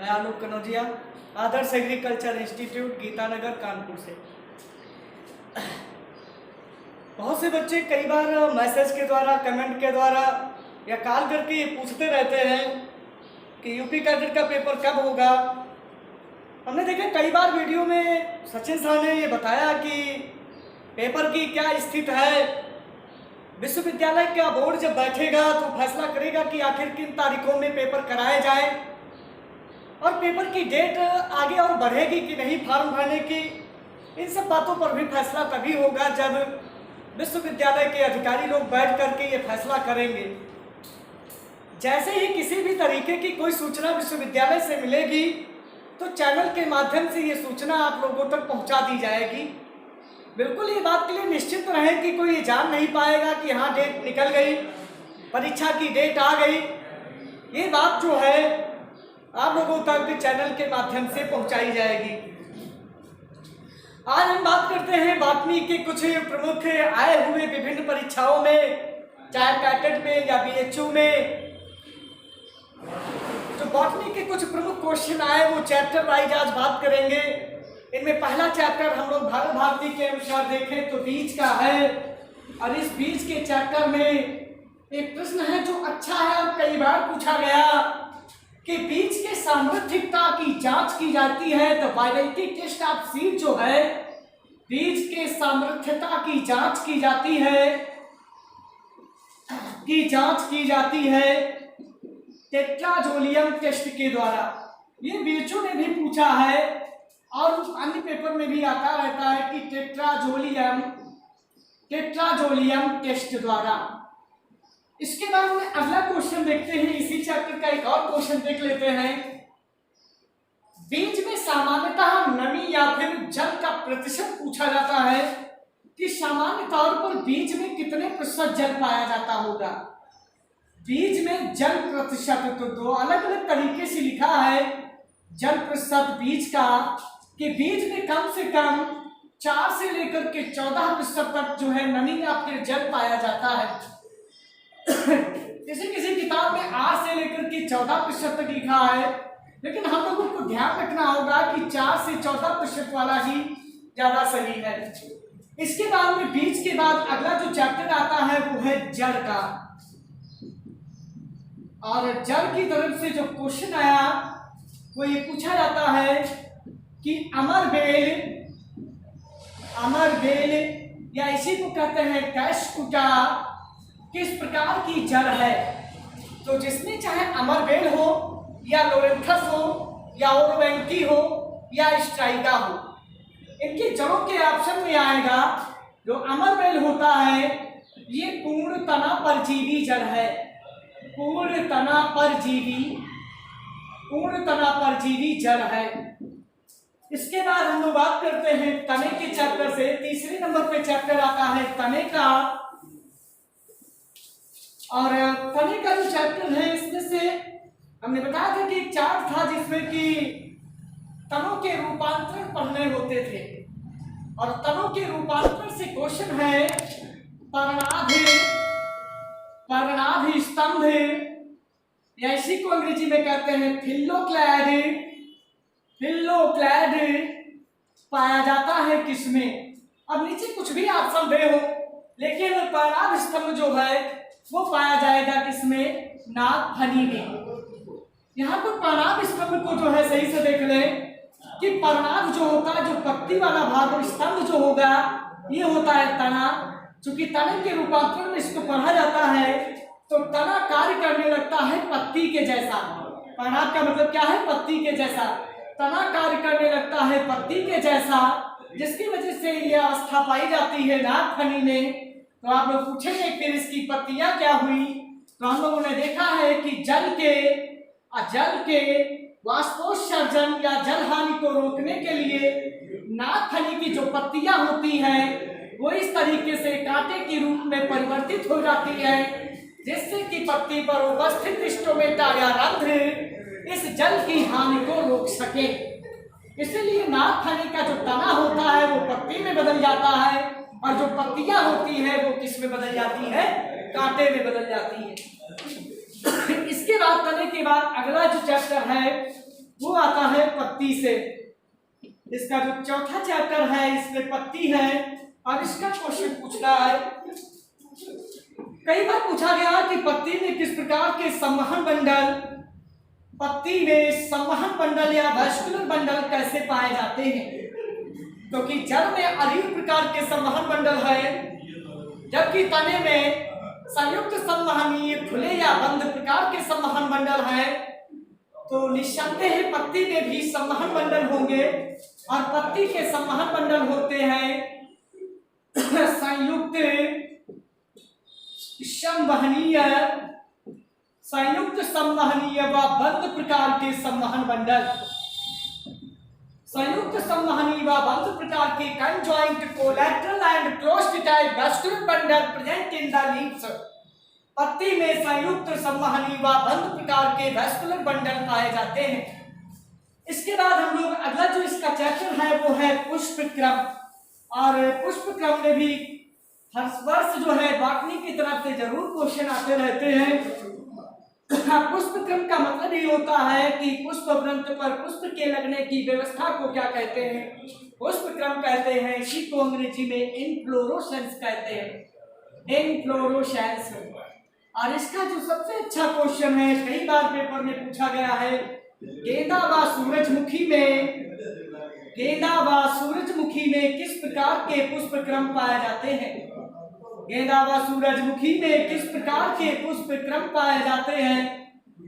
मैं आलोक कनौजिया, आदर्श agriculture institute Geeta Nagar Kanpur से। बहुत से बच्चे कई बार मैसेज के द्वारा, कमेंट के द्वारा या कॉल करके ये पूछते रहते हैं कि यूपी कैडेट का पेपर कब होगा। हमने देखा कई बार वीडियो में सचिन साहब ने ये बताया कि पेपर की क्या स्थिति है। विश्वविद्यालय का बोर्ड जब बैठेगा तो फैसला करेगा कि आखिर किन तारीखों में पेपर कराए जाए और पेपर की डेट आगे और बढ़ेगी कि नहीं फॉर्म भरने की। इन सब बातों पर भी फैसला तभी होगा जब विश्वविद्यालय के अधिकारी लोग बैठ करके ये फैसला करेंगे। जैसे ही किसी भी तरीके की कोई सूचना विश्वविद्यालय से मिलेगी तो चैनल के माध्यम से ये सूचना आप लोगों तक पहुंचा दी जाएगी। बिल्कुल ये बात के लिए निश्चित रहे कि कोई ये जान नहीं पाएगा कि हाँ डेट निकल गई, परीक्षा की डेट आ गई। ये बात जो है आप लोगों तक चैनल के माध्यम से पहुंचाई जाएगी। आज हम बात करते हैं बॉटनी के कुछ प्रमुख आए हुए विभिन्न परीक्षाओं में, चाहे कैडेट में या बीएचयू में। जो बॉटनी के कुछ प्रमुख क्वेश्चन आए वो चैप्टर वाइज आज बात करेंगे। इनमें पहला चैप्टर हम लोग भारत भारती के अनुसार देखें तो बीज का है, और इस बीज के चैप्टर में एक प्रश्न है जो अच्छा है और कई बार पूछा गया कि बीज के सामर्थ्यता की जांच की जाती है। तो वायरलिटी टेस्ट ऑफ सीड जो है, बीज के सामर्थ्यता की जांच की जाती है टेट्राजोलियम टेस्ट के द्वारा। ये बीएचयू ने भी पूछा है और अन्य पेपर में भी आता रहता है कि टेट्राजोलियम टेस्ट द्वारा। इसके बाद में अगला क्वेश्चन देखते हैं। इसी चैप्टर का एक और क्वेश्चन देख लेते हैं। बीज में सामान्यतः नमी या फिर जल का प्रतिशत पूछा जाता है कि सामान्य तौर पर बीज में कितने प्रतिशत जल पाया जाता होगा। बीज में जल प्रतिशत तो दो अलग अलग तरीके से लिखा है जल प्रतिशत बीज का, कि बीज में कम से कम 4 से लेकर के 14% तक जो है नमी या फिर जल पाया जाता है। किसी किताब में 8 से लेकर के 14% तक लिखा है, लेकिन हम लोगों को ध्यान रखना होगा कि 4 से 14% वाला ही ज्यादा सही है। इसके बाद में बीज के बाद अगला जो चैप्टर आता है वो है जड़ का, और जड़ की तरफ से जो क्वेश्चन आया वो ये पूछा जाता है कि अमर बेल या इसी को कहते हैं कैशकुटा किस प्रकार की जड़ है। तो जिसमें चाहे अमर बेल हो या लोरेंथस हो या ओरोवेंकी हो या स्ट्राइका हो, इनकी जड़ों के ऑप्शन में आएगा। जो अमर बेल होता है ये पूर्ण तना परजीवी जड़ है, पूर्ण तना परजीवी जड़ है। इसके बाद हम लोग बात करते हैं तने के चैप्टर से। तीसरे नंबर पे चैप्टर आता है तने का, और तने का जो चैप्टर है इसमें से हमने बताया था कि एक चार्ट था जिसमें कि तनों के रूपांतरण पढ़ने होते थे, और तनों के रूपांतरण से क्वेश्चन है पर्णाध स्तंभ, या इसी को अंग्रेजी में कहते हैं फिल्लोक्लैड पाया जाता है किसमें। अब नीचे कुछ भी ऑप्शन दे हो, लेकिन पर्णाध स्तंभ जो है वो पाया जाएगा किसमें, नागफनी में। यहाँ पर पर्णाध स्तंभ को जो है सही से देख लें कि पर्णाध जो होता है, जो पत्ती वाला भाग और स्तंभ जो होगा ये होता है तना। चूंकि तने के रूपांतरण में इसको पढ़ा जाता है तो तना कार्य करने लगता है पत्ती के जैसा। पर्णाध का मतलब क्या है, पत्ती के जैसा। तना कार्य करने लगता है पत्ती के जैसा, जिसकी वजह से यह अवस्था पाई जाती है नागफनी में। तो आप लोग पूछेंगे फिर इसकी पत्तियां क्या हुई, तो हम लोगों ने देखा है कि जल के वाष्पोत्सर्जन या जल हानि को रोकने के लिए नागफनी की जो पत्तियां होती हैं वो इस तरीके से कांटे के रूप में परिवर्तित हो जाती है, जिससे कि पत्ती पर उपस्थित स्टोमेटा या रंध्र इस जल की हानि को रोक सके। इसलिए नागफनी का जो तना होता है वो पत्ती में बदल जाता है, और जो पत्तियां होती है वो किस में बदल जाती है, कांटे में बदल जाती है। इसके बाद तने के बाद अगला जो चैप्टर है वो आता है पत्ती से। इसका जो चौथा चैप्टर है इसमें पत्ती है और इसका क्वेश्चन पूछ रहा है। कई बार पूछा गया कि पत्ती में किस प्रकार के संवहन बंडल, पत्ती में संवहन बंडल या वैस्कुलर बंडल कैसे पाए जाते हैं, क्योंकि जड़ में अनेक प्रकार के संवहन बंडल है, जबकि तने में संयुक्त संवहनीय खुले या बंद प्रकार के संवहन बंडल है। तो निस्संदेह पत्ती में भी संवहन बंडल होंगे और पत्ती के संवहन बंडल होते हैं संयुक्त संवहनीय व बंद प्रकार के संवहन बंडल। संयुक्त संवहनी व बंद प्रकार के conjoint collateral and closed type vascular bundle present in the leaves. पत्ती में संयुक्त संवहनी व बंद प्रकार के वैस्कुलर बंडल पाए जाते हैं। इसके बाद हम लोग अगला जो इसका चैप्टर है वो है पुष्प क्रम। और पुष्प क्रम में भी हर वर्ष जो है बॉटनी की तरफ से जरूर क्वेश्चन आते रहते हैं। पुष्प क्रम का मतलब ये होता है कि पुष्प वृंत पर पुष्प के लगने की व्यवस्था को क्या कहते हैं, पुष्प क्रम कहते हैं। इसी को अंग्रेजी में इनफ्लोरोसेंस कहते हैं, इनफ्लोरोसेंस। और इसका जो सबसे अच्छा क्वेश्चन है, कई बार पेपर में पूछा गया है, गेंदा व सूरजमुखी में किस प्रकार के पुष्प क्रम पाए जाते हैं। गेंदा व सूरजमुखी में किस प्रकार के पुष्प क्रम पाए जाते हैं।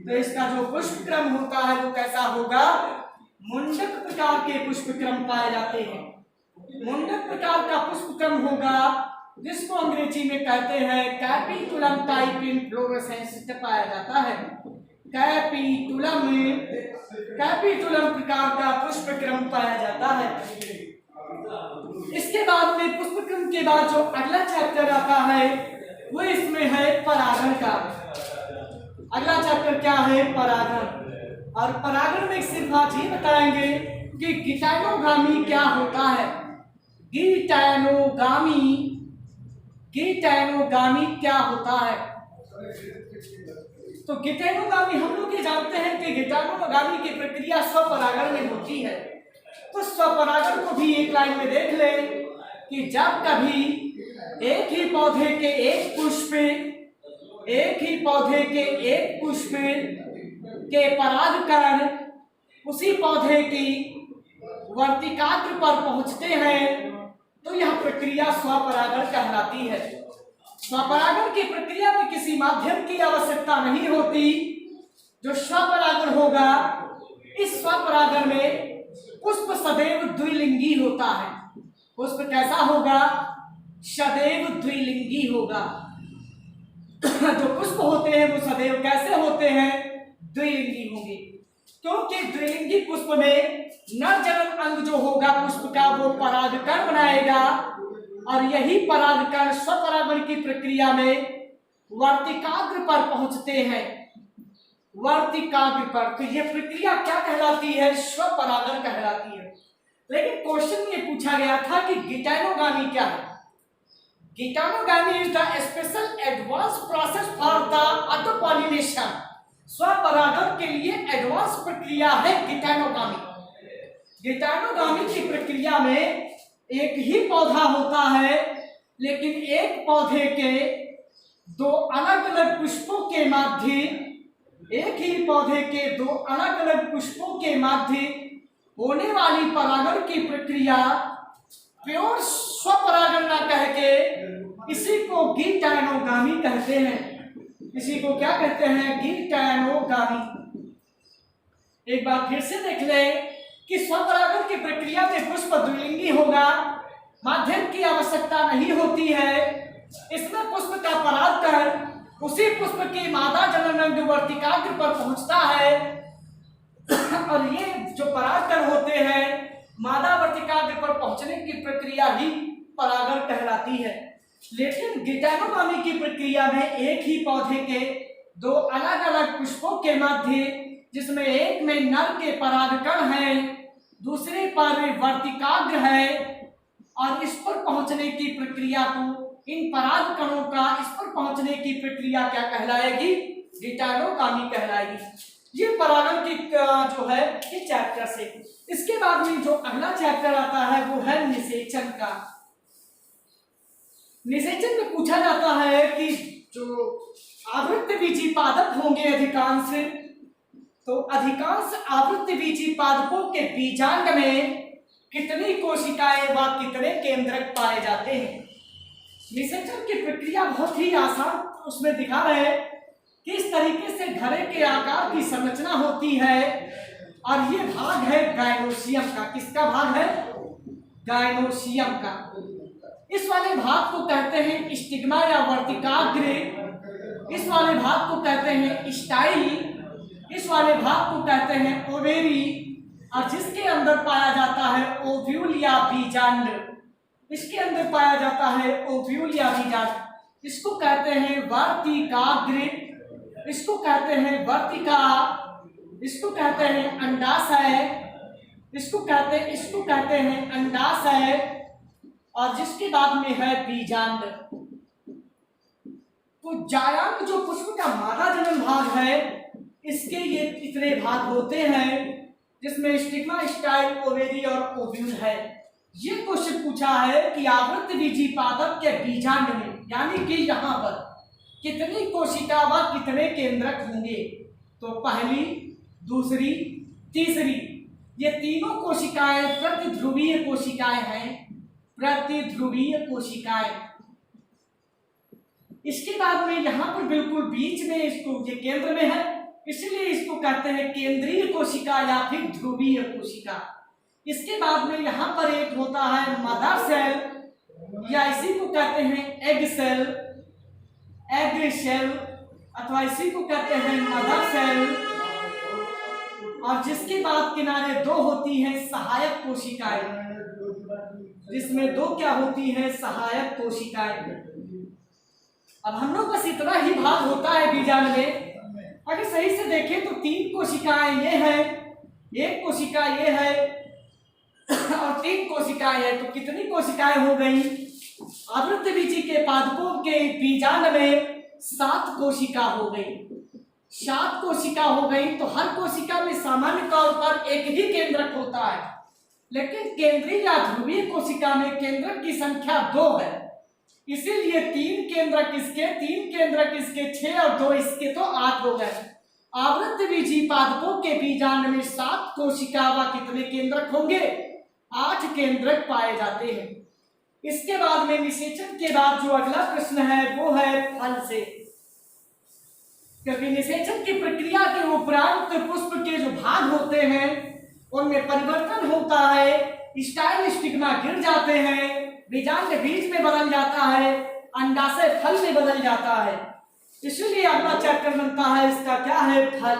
तो इसका जो पुष्प क्रम होता है वो कैसा होगा, मुंडक प्रकार के पुष्प क्रम पाए जाते हैं। मुंडक प्रकार का पुष्प क्रम होगा जिसको अंग्रेजी में कहते हैं कैपिटुलम टाइप इनफ्लोरेसेंस पाया जाता है। कैपिटुलम प्रकार का पुष्प क्रम पाया जाता है। इसके बाद में पुष्प क्रम के बाद जो अगला चैप्टर आता है वो इसमें है परागण का। अगला चैप्टर क्या है, परागण। और परागण में सिर्फ आज ये बताएंगे कि गिटाइनोगामी क्या होता है। गिटाइनोगामी क्या होता है। तो गिटाइनोगामी हम लोग ये जानते हैं कि गिटाइनोगामी की प्रक्रिया स्वपरागण में होती है। तो स्वपरागण को भी एक लाइन में देख ले कि जब कभी एक ही पौधे के एक पुष्प के परागकण उसी पौधे की वर्तिकाग्र पर पहुंचते हैं तो यह प्रक्रिया स्वपरागण कहलाती है। स्वपरागण की प्रक्रिया में किसी माध्यम की आवश्यकता नहीं होती। जो स्वपरागण होगा, इस स्वपरागण में पुष्प सदैव द्विलिंगी होता है। पुष्प कैसा होगा, सदैव द्विलिंगी होगा। जो पुष्प होते हैं वो सदैव कैसे होते हैं, द्विलिंगी होंगे। क्योंकि द्विलिंगी पुष्प में नर जनन अंग जो होगा पुष्प का वो परागकण बनाएगा और यही परागकण स्वपरागण की प्रक्रिया में वर्तिकाग्र पर पहुंचते हैं। वर्तिकाग्र पर, तो यह प्रक्रिया क्या कहलाती है, स्वपरागण कहलाती है। लेकिन क्वेश्चन ये पूछा गया था कि गिटाइनोगामी क्या है। Geitonogamy is the special advance process for the autopollination. स्वपरागण के लिए एडवांस प्रक्रिया है गिटाइनोगामी। गिटाइनोगामी की प्रक्रिया में एक ही पौधा होता है, लेकिन एक पौधे के दो अलग अलग पुष्पों के माध्य होने वाली परागण की प्रक्रिया प्योर स्वपरागण ना कह के इसी को गिटाइनोगामी कहते हैं। इसी को क्या कहते हैं, गिटाइनोगामी। एक बार फिर से देख ले कि स्वपरागण की प्रक्रिया में पुष्प द्विलिंगी होगा, माध्यम की आवश्यकता नहीं होती है। इसमें पुष्प का परागकण उसी पुष्प की मादा जननांग वर्तिकाग्र पर पहुंचता है और ये जो परागकण होते हैं मादा वर्तिकाग्र पर पहुंचने की प्रक्रिया ही परागण कहलाती है। लेकिन गिटाइनोगामी की प्रक्रिया में एक ही पौधे के दो अलग अलग पुष्पों के मध्य, जिसमें एक में नर के परागकण है, दूसरे पर वर्तिकाग्र है, और इस पर पहुंचने की प्रक्रिया को, इन परागकणों का इस पर पहुंचने की प्रक्रिया क्या कहलाएगी, गिटाइनोगामी कहलाएगी। ये परागण की जो है ये चैप्टर से। इसके बाद में जो अगला चैप्टर आता है वो है निषेचन का। निषेचन में पूछा जाता है कि जो आवृत्तबीजी पादप होंगे अधिकांश, तो अधिकांश आवृत्तबीजी पादपों के बीजांड में कितनी कोशिकाएं व कितने केंद्रक पाए जाते हैं। निषेचन की प्रक्रिया बहुत ही आसान उसमें दिखा रहे हैं कि इस तरीके से घड़े के आकार की संरचना होती है और ये भाग है गायनोसियम का। किसका भाग है? गायनोसियम का। इस वाले भाग को कहते हैं स्टिग्मा या वर्तिकाग्र, इस वाले भाग को कहते हैं स्टाइल, इस वाले भाग को कहते हैं ओवेरी, और जिसके अंदर पाया जाता है ओव्यूल या बीजांड, इसके अंदर पाया जाता है ओव्यूल या बीजांड। इसको कहते हैं वर्तिकाग्र, इसको कहते हैं वर्तिका, इसको कहते हैं अंडाशय, इसको कहते हैं अंडाशय, और जिसके बाद में है बीजांड। तो जायांग जो पुष्प का मादा जनन भाग है, इसके ये इतने भाग होते हैं जिसमें स्टिग्मा, स्टाइल, ओवेरी और ओव्यूल है। ये क्वेश्चन पूछा है कि आवृत्तबीजी पादप के बीजांड में, यानी कि यहाँ पर कितनी कोशिका व कितने केंद्रक होंगे। तो पहली, दूसरी, तीसरी, ये तीनों कोशिकाएं प्रतिध्रुवीय कोशिकाएं हैं, प्रतिध्रुवीय कोशिकाएं। इसके बाद में यहाँ पर बिल्कुल बीच में इसको, ये केंद्र में है इसलिए इसको कहते हैं केंद्रीय कोशिका या फिर ध्रुवीय कोशिका। इसके बाद में यहाँ पर एक होता है मदर सेल, या इसी को कहते हैं एग सेल, एग सेल, अथवा इसी को कहते हैं मदर सेल, और जिसके बाद किनारे दो होती हैं सहायक कोशिकाएं, जिसमें दो क्या होती हैं? सहायक कोशिकाएं। अब हम लोग बस इतना ही भाग होता है बीजांड में। अगर सही से देखें तो तीन कोशिकाएं ये है, एक कोशिका ये है और तीन कोशिकाएं हैं। तो कितनी कोशिकाएं हो गई? आवृत्तबीजी के पादपों के बीजांड में 7 कोशिका हो गई, 7 कोशिका हो गई। तो हर कोशिका में सामान्य तौर पर एक ही केंद्रक होता है, लेकिन केंद्रीय या ध्रुवीय कोशिका में केंद्रक की संख्या 2 है, इसीलिए 3 केंद्रक इसके, 3 केंद्रक इसके, 6 और 2 इसके, तो 8 हो गए। आवृत्तबीजी पादपों के बीजांड में 7 कोशिका व कितने केंद्रक होंगे? 8 केंद्रक पाए जाते हैं। इसके बाद में निषेचन के बाद जो अगला प्रश्न है वो है फल से, क्योंकि निषेचन की प्रक्रिया के उपरांत पुष्प के जो भाग होते हैं उनमें परिवर्तन होता है, स्टाइल, स्टिग्मा गिर जाते हैं, बीजांड बीज में बदल जाता है, अंडाशय फल में बदल जाता है। इसलिए अगला चैप्टर बनता है इसका क्या है? फल।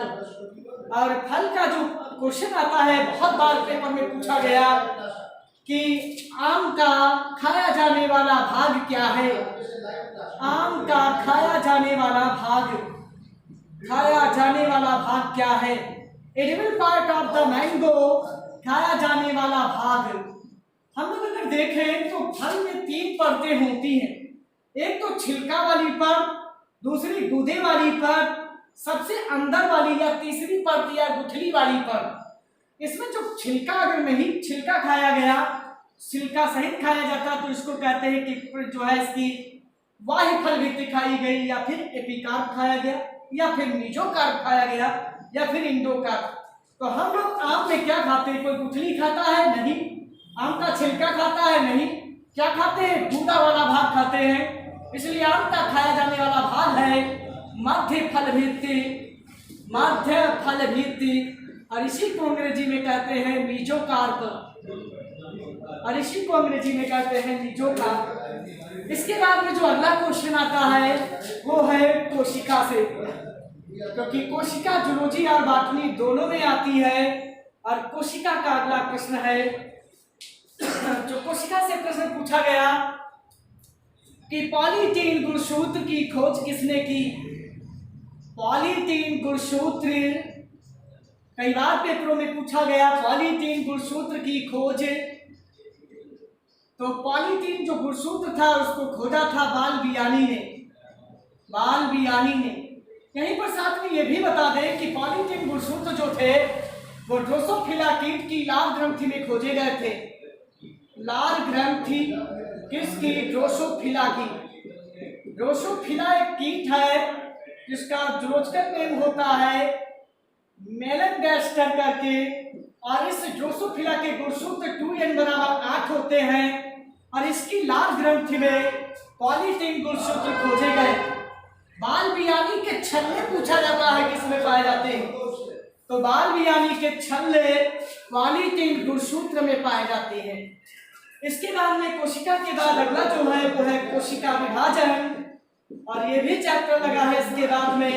और फल का जो क्वेश्चन आता है बहुत बार पेपर में पूछा गया कि आम का खाया जाने वाला भाग क्या है? आम का खाया जाने वाला भाग, खाया जाने वाला भाग क्या है? Edible part of the mango, खाया जाने वाला भाग। हम लोग अगर देखें तो फल में 3 परतें होती हैं, एक तो छिलका वाली परत, दूसरी गूदे वाली परत, सबसे अंदर वाली या तीसरी परत या गुठली वाली परत। इसमें जो छिलका अगर नहीं छिलका खाया गया, छिलका सहित खाया जाता तो इसको कहते हैं कि जो है इसकी बाह्य फल भित्ति खाई गई, या फिर एपिकार्प खाया गया, या फिर मीजोकार्प खाया गया, या फिर इंडोकार्प। तो हम लोग आम में क्या खाते हैं? कोई गुठली खाता है? नहीं। आम का छिलका खाता है? नहीं। क्या खाते हैं? गूदा वाला भाग खाते हैं। इसलिए आम का खाया जाने वाला भाग है मध्य फल भित्ति, मध्य फल भित्ति, और इसी को अंग्रेजी में कहते हैं मीजोकार्प, और इसी को अंग्रेजी में कहते हैं मीजोकार्प। इसके बाद में जो अगला क्वेश्चन आता है वो है कोशिका से, क्योंकि कोशिका जूलॉजी और बॉटनी दोनों में आती है। और कोशिका का अगला प्रश्न है, जो कोशिका से प्रश्न पूछा गया कि पॉलीटीन गुणसूत्र की खोज किसने की? पॉलीटीन गुणसूत्र कई बार पेपरों में पूछा गया, पॉलीटीन गुणसूत्र की खोज। तो पॉलीटीन जो गुणसूत्र था उसको खोजा था बालबियानी ने, बालबियानी ने। कहीं पर साथ में ये भी बता दें कि पॉलीटिन गुणसूत्र जो थे वो ड्रोसोफिला कीट की लाल ग्रंथि में खोजे गए थे। लाल ग्रंथि किसकी? ड्रोसोफिला की। ड्रोसोफिला एक कीट है जिसका जूलॉजिकल नेम होता है मेलनगास्टर करके, और इस ड्रोसोफिला के गुणसूत्र 2n बराबर 8 होते हैं और इसकी लाल ग्रंथि में पॉलीटिन गुणसूत्र खोजे गए। बाल बियानी के छल्ले पूछा जाता है किसमें पाए जाते हैं, तो बाल बियानी के छल्ले पॉलीटिन गुणसूत्र में पाए जाते हैं। इसके बाद में कोशिका के बाद अगला जो है वो है कोशिका विभाजन, और ये भी चैप्टर लगा है इसके बाद में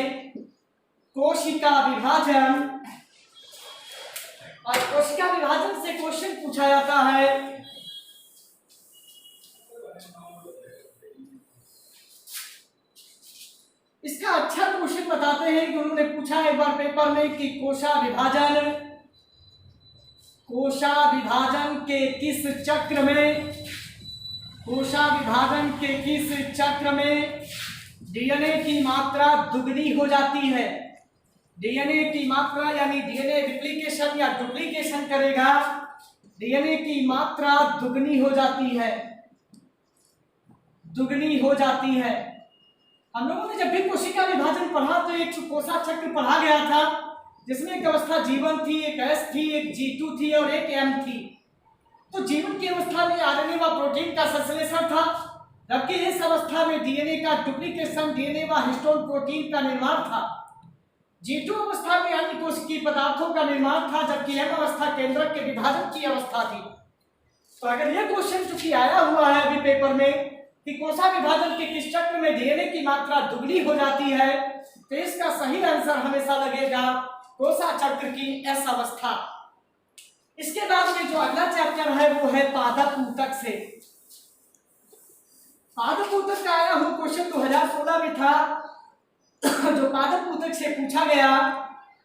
कोशिका विभाजन। और कोशिका विभाजन से क्वेश्चन पूछा जाता है इसका अच्छा क्वेश्चन बताते हैं कि उन्होंने पूछा एक बार पेपर में कि कोशिका विभाजन के किस चक्र में, कोशिका विभाजन के किस चक्र में डीएनए की मात्रा दुगनी हो जाती है। डीएनए की मात्रा यानी डीएनए रिप्लिकेशन या डुप्लीकेशन करेगा, डीएनए की मात्रा दुगनी हो जाती है, दुगनी हो जाती है। हम लोगों ने जब भी कोशिका विभाजन पढ़ा तो एक कोशा चक्र पढ़ा गया था जिसमें एक अवस्था G1 थी, एक S थी, एक G2 थी और एक M थी। तो जीवन की अवस्था में आरएनए व प्रोटीन का संश्लेषण था, जबकि इस अवस्था में डीएनए का डुप्लीकेशन, डीएनए व हिस्टोन प्रोटीन का निर्माण था। G2 अवस्था में अन्य कोशिकीय पदार्थों का निर्माण था, जबकि M अवस्था केंद्रक के विभाजन की अवस्था थी। तो अगर यह क्वेश्चन चूंकि आया हुआ है अभी पेपर में कि कोशिका विभाजन के किस चक्र में डीएनए की मात्रा दुगनी हो जाती है, तो इसका सही आंसर हमेशा लगेगा कोशिका चक्र की एस अवस्था। इसके बाद में जो अगला चैप्टर है वो है पादप ऊतक से। पादप ऊतक का आया हुआ क्वेश्चन 2016 में था जो पादप ऊतक से पूछा गया,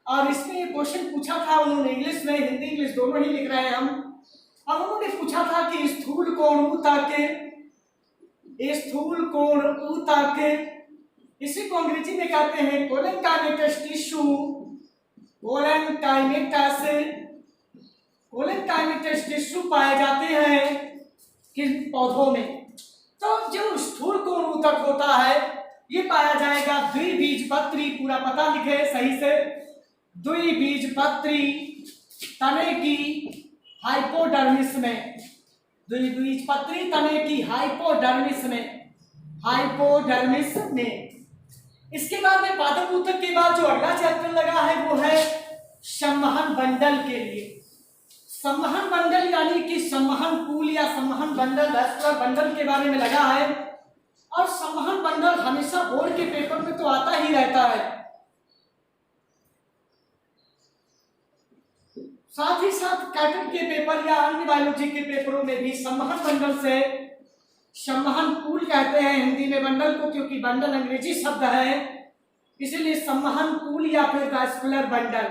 और इसमें ये क्वेश्चन पूछा था उन्होंने इंग्लिश में, हिंदी इंग्लिश दोनों ही लिख रहे हैं हम। अब उन्होंने पूछा था कि स्थूल कोण ऊतक, स्थूल कोण ऊतक, इसी को अंग्रेजी में कहते हैं कोलेनकाइनेटस टिश्यू, कोलेनकाइनेटस टिश्यू पाए जाते हैं किन पौधों में। तो जो स्थूल कोण ऊतक होता है ये पाया जाएगा द्विबीजपत्री, पूरा पता लिखे सही से, द्विबीजपत्री तने की हाइपोडर्मिस में, द्विबीजपत्री तने की हाइपोडर्मिस में, हाइपोडर्मिस में। इसके बाद में पादप ऊतक के बाद जो अगला चैप्टर लगा है वो है संवहन बंडल के लिए। संवहन बंडल यानी कि संवहन पूल या संवहन बंडल, वैस्कुलर बंडल के बारे में लगा है, और संवहन बंडल हमेशा बोर्ड के पेपर में तो आता ही रहता है। साथ ही साथ कैटन के पेपर या अन्य बायोलॉजी के पेपरों में भी संवहन बंडल से, संवहन पूल कहते हैं हिंदी में बंडल को, क्योंकि बंडल अंग्रेजी शब्द है इसीलिए संवहन पूल या फिर वैस्कुलर बंडल,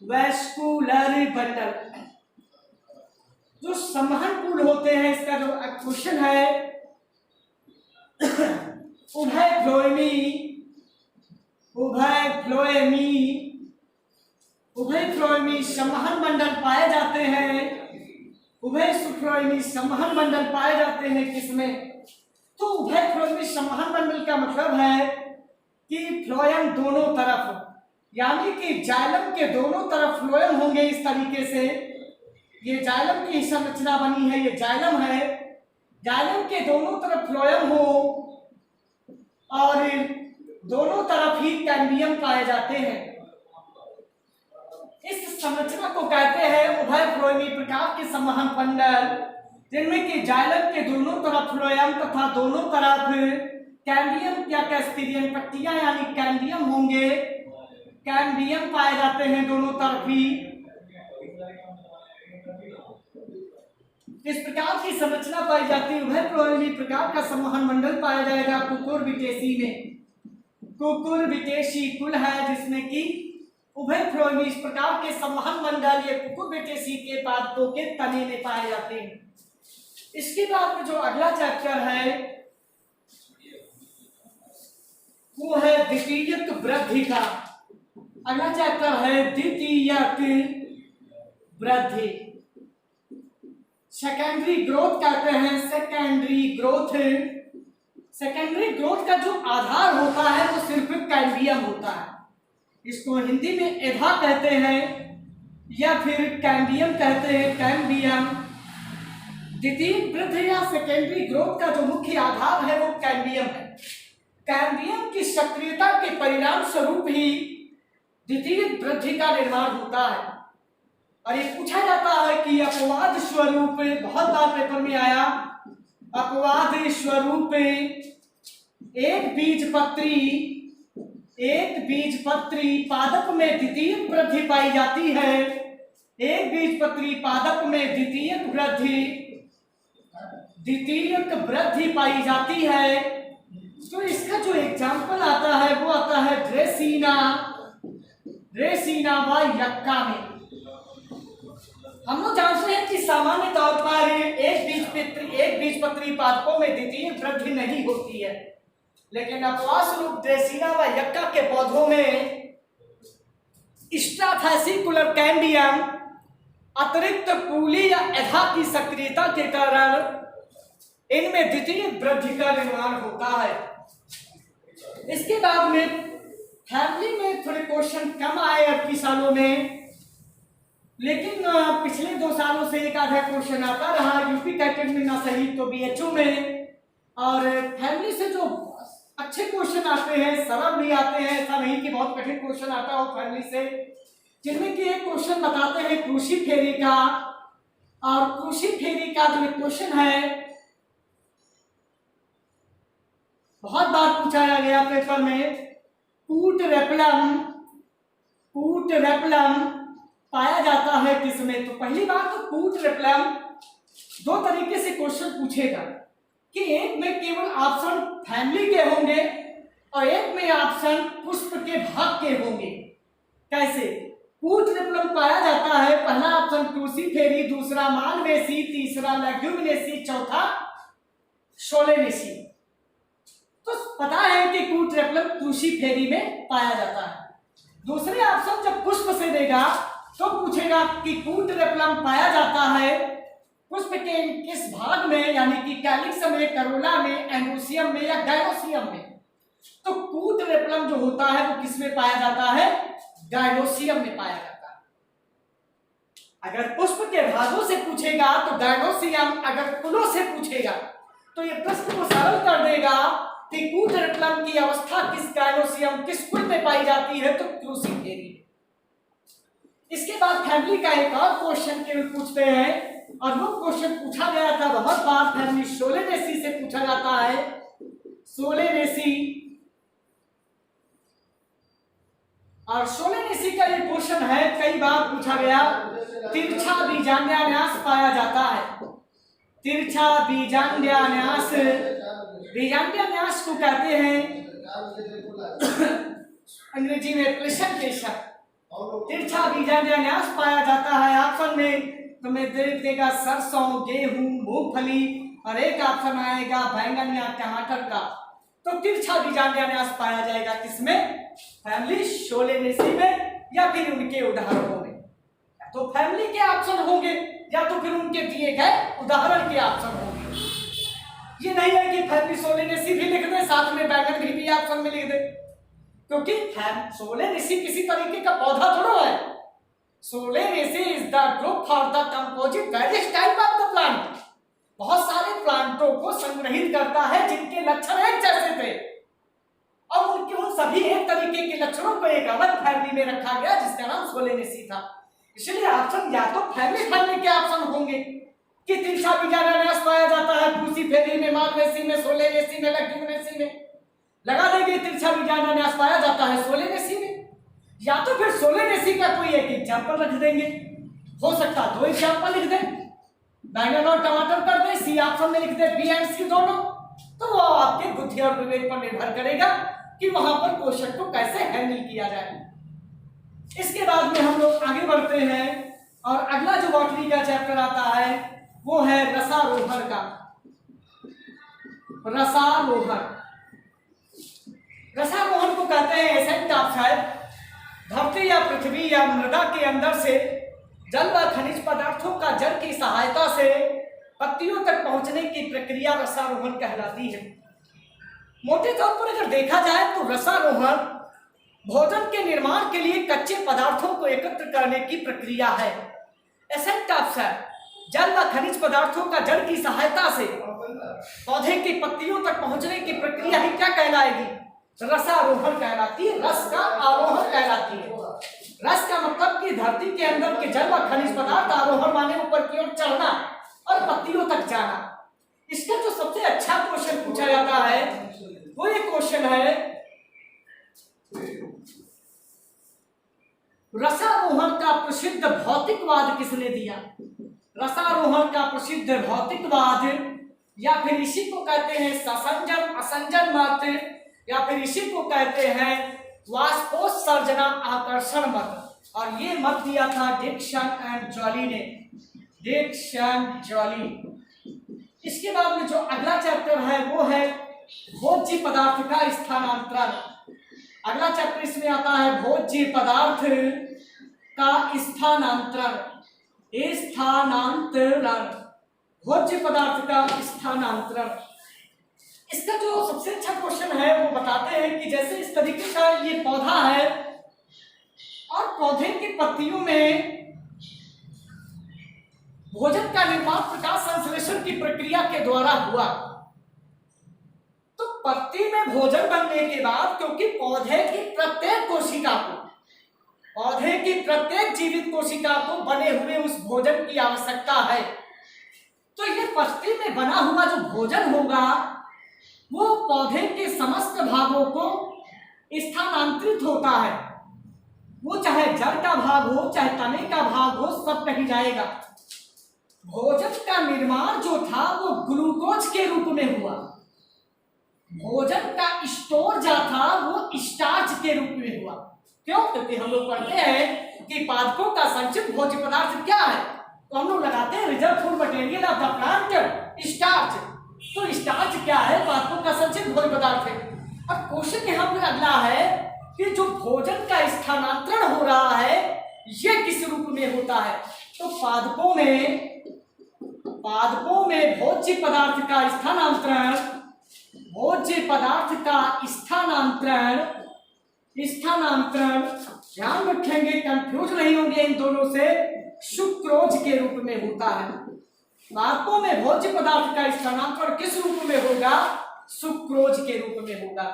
वैस्कुलर बंडल। जो संवहन पूल होते हैं इसका जो क्वेश्चन है उभयफ्लोएमी संवहन मंडल पाए जाते हैं, उभयफ्लोएमी संवहन मंडल पाए जाते हैं किसमें? तो उभयफ्लोएमी संवहन मंडल का मतलब है कि फ्लोएम दोनों तरफ, यानी कि जाइलम के दोनों तरफ फ्लोएम होंगे। इस तरीके से ये जाइलम की संरचना बनी है, ये जाइलम है, जाइलम के दोनों तरफ फ्लोएम हो और दोनों तरफ ही कैम्बियम पाए जाते हैं। इस संरचना को कहते हैं उभयफ्लोएमी प्रकार के संवहन मंडल, जिनमें कि जाइलम के दोनों तरफ फ्लोएम तथा दोनों तरफ कैम्बियम या कैस्पिरियन पट्टियां यानी कैम्बियम होंगे, कैम्बियम पाए जाते हैं दोनों तरफ ही। इस प्रकार की संरचना पाई जाती है। उभयफ्लोएमी प्रकार का संवहन मंडल पाया जाएगा कुकुरबिटेसी में। कुकुरबिटेसी कुल है जिसमें कि उभयफ्लोएमी इस प्रकार के संवहन मंडल ये कुकुरबिटेसी के पादपों के तने में पाए जाते हैं। इसके बाद में जो अगला चैप्टर है वो है द्वितीयक वृद्धि का। अगला चैप्टर है द्वितीयक वृद्धि। सेकेंडरी ग्रोथ कहते हैं, सेकेंडरी ग्रोथ। सेकेंडरी ग्रोथ का जो आधार होता है वो सिर्फ कैम्बियम होता है। इसको हिंदी में एधा कहते हैं या फिर कैम्बियम कहते हैं, कैम्बियम। द्वितीय वृद्धि या सेकेंडरी ग्रोथ का जो मुख्य आधार है वो कैम्बियम है। कैम्बियम की सक्रियता के परिणाम स्वरूप ही द्वितीय वृद्धि का निर्माण होता है। और ये पूछा जाता है कि अपवाद स्वरूप, बहुत बार पेपर में आया, अपवाद स्वरूप एक बीजपत्री पादप में द्वितीय वृद्धि पाई जाती है। एक बीजपत्री पादप में द्वितीयक वृद्धि पाई जाती है। तो इसका जो एग्जाम्पल आता है वो आता है ड्रेसीना व यक्का में। हम लोग जानते हैं कि सामान्य तौर पर एक बीजपत्री पादपों में द्वितीय वृद्धि नहीं होती है, लेकिन अपवाद स्वरूप ड्रेसीना व यक्का के पौधों में स्ट्राफैसिकुलर कैम्बियम अतिरिक्त पूली या एधा की सक्रियता के कारण इनमें द्वितीय वृद्धि का निर्माण होता है। इसके बाद में फैमिली में थोड़े क्वेश्चन कम आए अब की सालों में, लेकिन पिछले 2 सालों से एक आधा क्वेश्चन आता रहा। यूपी कैटेट में ना सही तो बीएचयू में। और फैमिली से जो अच्छे क्वेश्चन आते हैं, सरल भी आते हैं, ऐसा नहीं कि बहुत कठिन क्वेश्चन आता हो फैमिली से। जिनमें कि एक क्वेश्चन बताते हैं क्रूसी फेरी का, और क्रूसी फेरी का जो क्वेश्चन है बहुत बार पूछा गया पेपर में, कूट रेपलम पाया जाता है किसमें। तो पहली बात तो कूट रेपलम 2 तरीके से क्वेश्चन पूछेगा कि एक में केवल ऑप्शन फैमिली के होंगे और एक में ऑप्शन पुष्प के भाग के होंगे। कैसे? कूट रेपलम पाया जाता है, पहला ऑप्शन क्रूसी फेरी, दूसरा मालवेसी, तीसरा लेग्यूमिनेसी, चौथा सोलेनेसी। तो पता है कि कूट रेपलम क्रूसी फेरी में पाया जाता है। दूसरे ऑप्शन जब पुष्प से देगा तो पूछेगा कि कूट रेपलम पाया जाता है पुष्प के किस भाग में, यानी कि कैलिक्स में, करोला में, एंगोसियम में या गायनोसियम में। तो कूट रेपलम जो होता है वो किस में पाया जाता है? गायनोसियम में पाया जाता है। अगर पुष्प के भागों से पूछेगा तो गायनोसियम, अगर फूलों से पूछेगा तो ये प्रश्न को सरल कर देगा कि कूट रेपलम की अवस्था किस गायनोसियम, किस कुल में पाई जाती है, तो क्रूसी फेरी। इसके बाद फैमिली का एक और क्वेश्चन केवल पूछते हैं, और वो क्वेश्चन पूछा गया था बहुत बार फैमिली सोलेनेसी से पूछा जाता है। सोलेनेसी, और सोलेनेसी का ये क्वेश्चन है, कई बार पूछा गया। तिरछा बीजांड्यान्यास पाया जाता है। तिरछा बीजांड्यान्यास, बीजांड्यान्यास को कहते हैं अंग्रेजी में प्रेजेंटेशन। तिरछा बीजांड्यान्यास पाया जाता है। ऑप्शन में तुम्हें देख देगा सरसों, गेहूं, मूंगफली, और एक ऑप्शन आएगा बैंगन या टमाटर का। तो तिरछा बीजांड्यान्यास पाया जाएगा किसमें? फैमिली सोलेनेसी में, या फिर उनके उदाहरणों में। या तो फैमिली के ऑप्शन होंगे या तो फिर उनके दिए गए उदाहरण के ऑप्शन होंगे। ये नहीं है कि फैमिली सोलेनेसी भी लिख दे, साथ में बैंगन भी ऑप्शन में लिख दे, क्योंकि सोलेनेसी किसी तरीके का पौधा थोड़ा है। Solanaceae is the group for the composite various type of the plant. बहुत सारे प्लांटों को संग्रहित करता है जिनके लक्षण एक जैसे थे, और उनके उन सभी एक तरीके के लक्षणों को एक अलग फैमिली में रखा गया जिसका नाम सोलेनेसी था। इसलिए ऑप्शन या तो फैमिली के ऑप्शन होंगे कि तिरछा बीजांड्यान्यास पाया जाता है क्रूसी फेरी में, मालवेसी में, सोलेनेसी में, लेग्यूमिनेसी में। लगा देंगे तिरछा बीजांड्यान्यास पाया जाता है सोलेनेसी में, या तो फिर सोलेनेसी का कोई एक एग्जाम्पल रख देंगे। हो सकता 2 एग्जाम्पल लिख दें, बैंगन और टमाटर कर दें, सी ऑप्शन में लिख दें बी एंड सी दोनों। तो वो आपके बुद्धि और विवेक पर निर्भर करेगा कि वहां पर क्वेश्चन को कैसे हैंडल किया जाए। इसके बाद में हम लोग आगे बढ़ते हैं, और अगला जो बॉटनी का चैप्टर आता है वो है रसारोहण का। रसारोहण, रसारोहण को कहते हैं एसेंट ऑफ साइड, धरती या पृथ्वी या मृदा के अंदर से जल व खनिज पदार्थों का जल की सहायता से पत्तियों तक पहुंचने की प्रक्रिया रसारोहण कहलाती है। मोटे तौर पर अगर देखा जाए तो रसारोहण भोजन के निर्माण के लिए कच्चे पदार्थों को एकत्र करने की प्रक्रिया है। एसेंट ऑफ साइड, जल व खनिज पदार्थों का जल की सहायता से पौधे की पत्तियों तक पहुंचने की प्रक्रिया ही क्या कहलाएगी? रसारोहण कहलाती है, रस का आरोहण कहलाती है। रस का मतलब कि धरती के अंदर के जल व खनिज पदार्थ, आरोहण माने ऊपर की ओर चढ़ना और पत्तियों तक जाना। इसका जो सबसे अच्छा क्वेश्चन पूछा जाता है वो ये क्वेश्चन है, रसारोहण का प्रसिद्ध भौतिकवाद किसने दिया? रसारोहण का प्रसिद्ध भौतिकवाद, या फिर इसी को कहते हैं ससंजन असंजन मत, या फिर इसी को कहते हैं वाष्पोत्सर्जना आकर्षण मत। और ये मत दिया था डिक्सन एंड जॉली ने, डिक्सन जॉली। इसके बाद में जो अगला चैप्टर है वो है भोज्य पदार्थ का स्थानांतरण। अगला चैप्टर इसमें आता है भोज्य पदार्थ का स्थानांतरण, स्थानांतरण, भोज्य पदार्थ का स्थानांतरण। इसका जो सबसे अच्छा क्वेश्चन है वो बताते हैं कि जैसे इस तरीके का ये पौधा है और पौधे की पत्तियों में भोजन का निर्माण प्रकाश संश्लेषण की प्रक्रिया के द्वारा हुआ, तो पत्ती में भोजन बनने के बाद क्योंकि पौधे की प्रत्येक कोशिका को, पौधे की प्रत्येक जीवित कोशिका को बने हुए उस भोजन की आवश्यकता है, तो ये पत्ती में बना हुआ जो भोजन होगा वो पौधे के समस्त भागों को स्थानांतरित होता है। वो चाहे जड़ का भाग हो चाहे तने का भाग हो, सब कहीं जाएगा। भोजन का निर्माण जो था वो ग्लूकोज के रूप में हुआ, भोजन का स्टोर जो था वो स्टार्च के रूप में हुआ। क्यों? क्योंकि हम लोग पढ़ते हैं कि पादपों का संचित भोज्य पदार्थ क्या है, तो हम लोग लगाते हैं reserve food material of the plant starch. तो स्टार्च क्या है? पादपों का संचित भोज्य पदार्थ है। अब क्वेश्चन यहाँ पर अगला है कि जो भोजन का स्थानांतरण हो रहा है ये किस रूप में होता है? तो पादपों में भोज्य पदार्थ का स्थानांतरण, भोज्य पदार्थ का स्थानांतरण ध्यान रखेंगे, कंफ्यूज नहीं होंगे इन दोनों से, सुक्रोज के रूप में होता है। पादपों में भोज्य पदार्थ का स्थानांतरण किस रूप में होगा? सुक्रोज के रूप में होगा।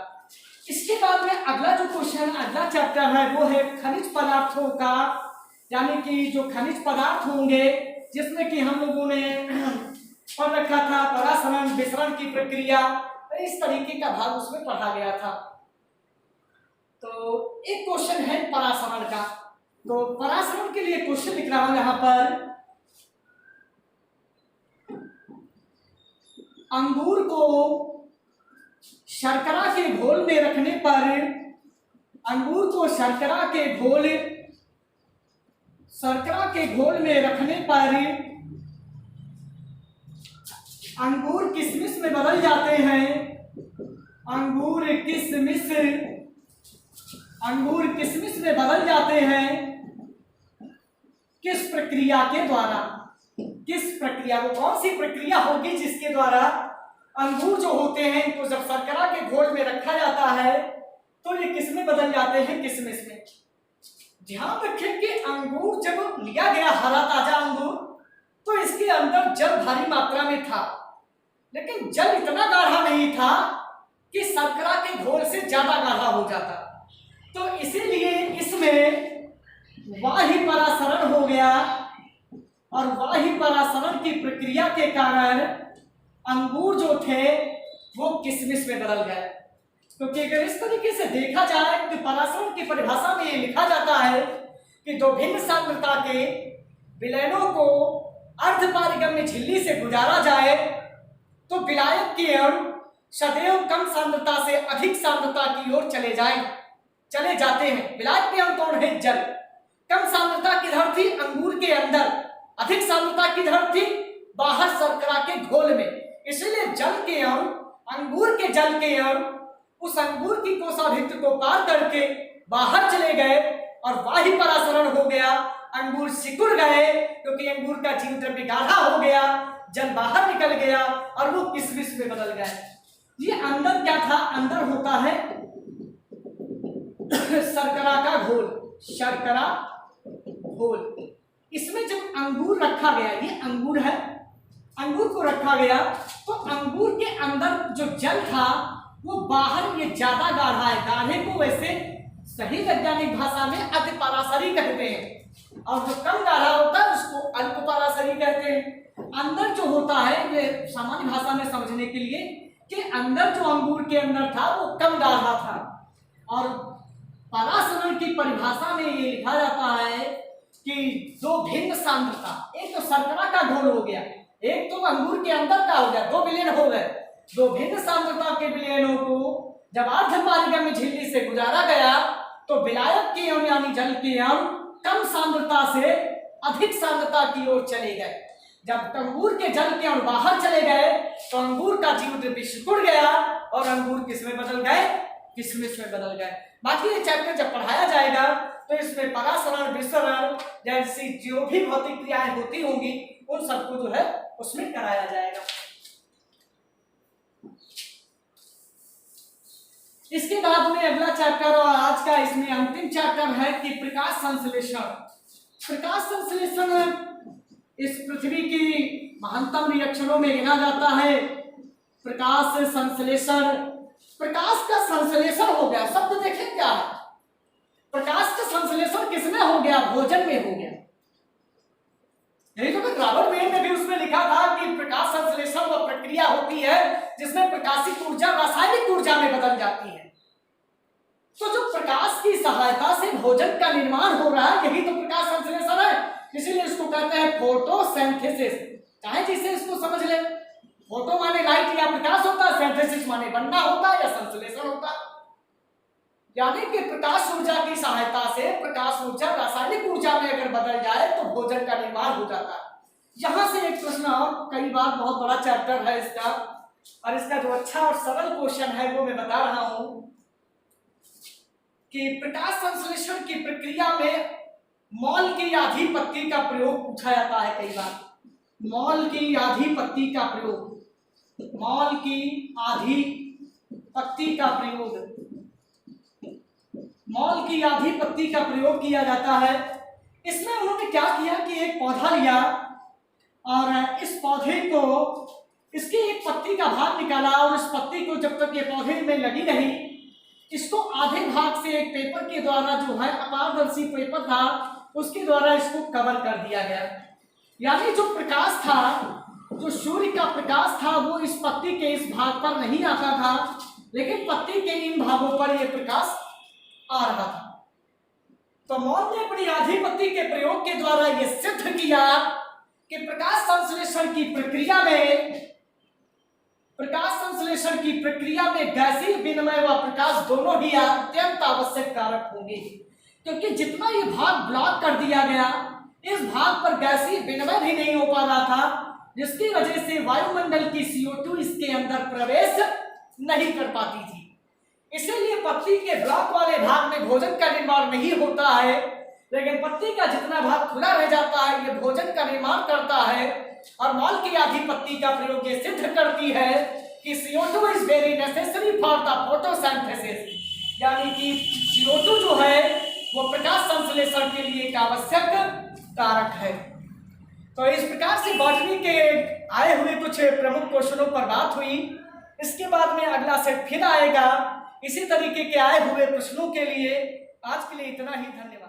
इसके बाद में अगला जो क्वेश्चन, अगला चैप्टर है वो है खनिज पदार्थों का, यानी कि जो खनिज पदार्थ होंगे जिसमें कि हम लोगों ने पढ़ रखा था परासरण विसरण की प्रक्रिया, इस तरीके का भाग उसमें पढ़ा गया था। तो एक क्वेश्चन है परासरण का, तो परासरण के लिए क्वेश्चन लिख रहा हूं यहां पर। अंगूर को शर्करा के घोल में रखने पर, अंगूर को शर्करा के घोल में रखने पर अंगूर किशमिश में बदल जाते हैं। अंगूर किशमिश में बदल जाते हैं किस प्रक्रिया के द्वारा? किस प्रक्रिया, वो कौन सी प्रक्रिया होगी जिसके द्वारा अंगूर जो होते हैं इनको जब शर्करा के घोल में रखा जाता है तो ये किस में बदल जाते हैं? किशमिश में। ध्यान रखें कि अंगूर जब लिया गया, हरा ताजा अंगूर, तो इसके अंदर जल भारी मात्रा में था, लेकिन जल इतना गाढ़ा नहीं था कि शर्करा के घोल से ज्यादा गाढ़ा हो जाता, तो इसीलिए इसमें वाही परासरण हो गया, और वाही परासरण की प्रक्रिया के कारण अंगूर जो थे वो किशमिश में बदल गए। क्योंकि अगर इस तरीके से देखा जाए कि परासरण की परिभाषा में ये लिखा जाता है कि दो भिन्न सांद्रता के विलयनों को अर्धपारगम्य झिल्ली से गुजारा जाए तो विलायक के अणु सदैव कम सांद्रता से अधिक सांद्रता की ओर चले जाते हैं। विलायक के अणु कौन है? जल। कम सांद्रता किधर थी? अंगूर के अंदर। अधिक सांद्रता किधर थी? बाहर शर्करा के घोल में। इसलिए जल के अणु, अंगूर के जल के अणु उस अंगूर की कोशाभित्र को पार करके बाहर चले गए और वाही परासरण हो गया। अंगूर सिकुड़ गए क्योंकि अंगूर का जीव द्रव्य गाढ़ा हो गया, जल बाहर निकल गया और वो किशमिश में बदल गए। ये अंदर क्या था? अंदर होता है शर्करा का घोल, शर्करा घोल। इसमें जब अंगूर रखा गया, ये अंगूर है, अंगूर को रखा गया तो अंगूर के अंदर जो जल था वो बाहर ये ज्यादा गाढ़ा है। गाढ़े को वैसे सही वैज्ञानिक भाषा में अति पराशरी कहते हैं और जो कम गाढ़ा होता है उसको अल्प पराशरी कहते हैं। अंदर जो होता है, ये सामान्य भाषा में समझने के लिए, कि अंदर जो अंगूर के अंदर था वो कम गाढ़ा था। और पराशरण की परिभाषा में ये लिखा जाता है कि दो भिन्न सांद्रता, एक तो शर्करा का घोल हो गया, एक तो अंगूर के अंदर का हो गया, दो विलयन हो गए। दो भिन्न सांद्रता के विलयनों को जब अर्धपारिका झिल्ली से गुजारा गया तो विलायक के अणु यानी जल के अणु कम सांद्रता से अधिक सांद्रता की ओर चले गए। जब अंगूर के जल के अणु बाहर चले गए तो अंगूर का जीव द्रव्य सिकुड़ गया और अंगूर किसमें बदल गए? किशमिश में बदल गए। बाकी ये चैप्टर जब पढ़ाया जाएगा तो इसमें परासरण, विसरण जैसी जो भी भौतिक क्रियाएं होती होंगी उन सबको जो है उसमें कराया जाएगा। इसके बाद में अगला चैप्टर और आज का इसमें अंतिम चैप्टर है कि प्रकाश संश्लेषण। प्रकाश संश्लेषण इस पृथ्वी की महानतम रिएक्शनों में गिना जाता है। प्रकाश संश्लेषण, प्रकाश का संश्लेषण हो गया, शब्द देखें क्या है? प्रकाश का संश्लेषण किसमें हो गया? भोजन में हो गया। यही तो रॉबर्ट बेन ने भी उसमें लिखा था कि प्रकाश संश्लेषण वह प्रक्रिया होती है जिसमें प्रकाशित ऊर्जा रासायनिक ऊर्जा में बदल जाती है। तो जो प्रकाश की सहायता से भोजन का निर्माण हो रहा है यही तो प्रकाश संश्लेषण है। इसीलिए इसको कहते हैं फोटोसिंथेसिस। चाहे जिसे इसको समझ ले, फोटो माने लाइट या प्रकाश होता है, सिंथेसिस माने बनना होता है या संश्लेषण होता है। यानी कि प्रकाश ऊर्जा की सहायता से प्रकाश ऊर्जा रासायनिक ऊर्जा में अगर बदल जाए तो भोजन का निर्माण हो जाता है। यहां से एक प्रश्न और, कई बार बहुत बड़ा चैप्टर है इसका, और इसका जो अच्छा और सरल क्वेश्चन है वो मैं बता रहा हूं कि प्रकाश संश्लेषण की प्रक्रिया में मॉल की आधिपत्य का प्रयोग पूछा जाता है कई बार। मॉल की आधिपत्य का प्रयोग, मॉल की आधिपत्य का प्रयोग, मॉल की आधिपत्य का प्रयोग किया जाता है। इसमें उन्होंने क्या किया कि एक पौधा लिया और इस पौधे को, इसकी एक पत्ती का भाग निकाला और इस पत्ती को जब तक ये पौधे में लगी रही, इसको आधे भाग से एक पेपर के द्वारा जो है अपारदर्शी पेपर था उसके द्वारा इसको कवर कर दिया गया। यानी जो प्रकाश था, जो सूर्य का प्रकाश था वो इस पत्ती के इस भाग पर नहीं आता था, लेकिन पत्ती के इन भागों पर यह प्रकाश आ रहा था। तो मॉल ने अपनी आधिपत्य के प्रयोग के द्वारा यह सिद्ध किया कि प्रकाश संश्लेषण की प्रक्रिया में गैसीय विनिमय व प्रकाश दोनों ही अत्यंत आवश्यक कारक होंगे, क्योंकि जितना ये भाग ब्लॉक कर दिया गया इस भाग पर गैसीय विनिमय भी नहीं हो पा रहा था, जिसकी वजह से वायुमंडल की CO2 इसके अंदर प्रवेश नहीं कर पाती थी। इसीलिए पत्ती के ब्लॉक वाले भाग में भोजन का निर्माण नहीं होता है, लेकिन पत्ती का जितना भाग खुला रह जाता है ये भोजन का निर्माण करता है। और मॉल की आधिपत्य का प्रयोग ये सिद्ध करती है कि CO2 is very necessary for the photosynthesis, यानी कि CO2 जो है वो प्रकाश संश्लेषण के लिए एक आवश्यक कारक है। तो इस प्रकार से बॉटनी के आए हुए कुछ प्रमुख क्वेश्चनों पर बात हुई। इसके बाद में अगला सेट फिर आएगा इसी तरीके के आए हुए प्रश्नों के लिए। आज के लिए इतना ही, धन्यवाद।